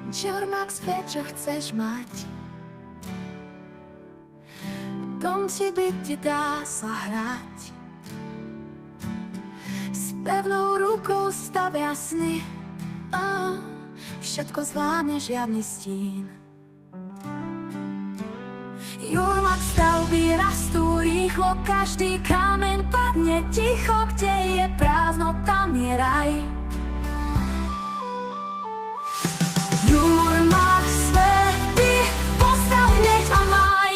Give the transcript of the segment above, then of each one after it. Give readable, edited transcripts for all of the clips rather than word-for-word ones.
Jurmax vie, čo chceš mať. Dom si byť ti dá sa hrať. S pevnou rukou stavia sny. Všetko zvládne, žiadny stín. Jurmax stavby rastú rýchlo, každý kameň padne ticho, kde je prázdno, tam je raj. Jurmax svety postav hneď a maj.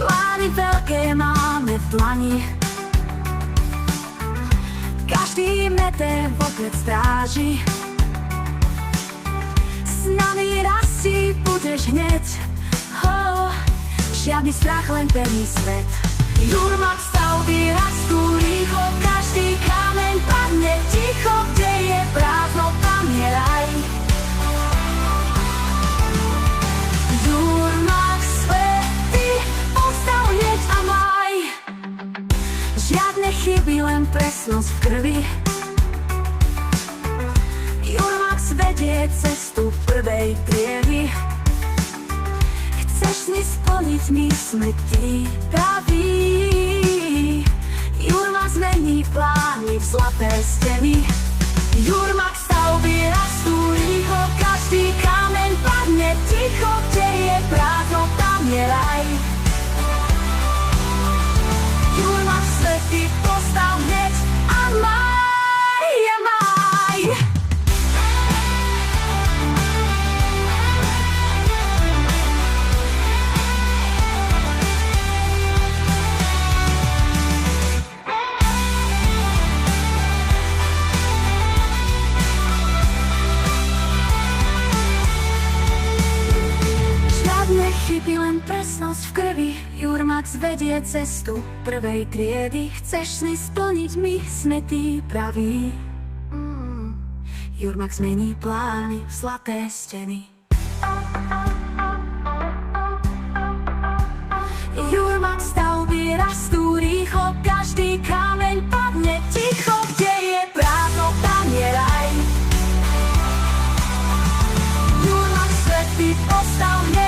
Plány veľké máme v dlani. Každý meter vopred stráži. S nami raz si budeš hneď. Žiadny strach, len pevný svet. Jurmax stavby rastú rýchlo, každý kameň padne ticho, kde je prázdno, tam je raj. Jurmax svety postav hneď a maj. Žiadne chyby, len presnosť v krvi. Jurmax vedie cestu prvej triedy. Chceš sny splniť, my sme ti praví. Jurmax mení plány v zlaté steny. Jurmax stavby rastú rýchlo, každý kameň padne ticho, kde je prázdno, tam je raj. Jurmax svety postav hneď a maj, a maj. Chyby, len presnosť v krvi. Jurmax vedie cestu prvej triedy. Chceš sny splniť, my sme tí praví. Jurmax mení plány v zlaté steny. Jurmax stavby rastú rýchlo, každý kameň padne ticho, kde je prázdno, tam je raj. Jurmax svety postav hneď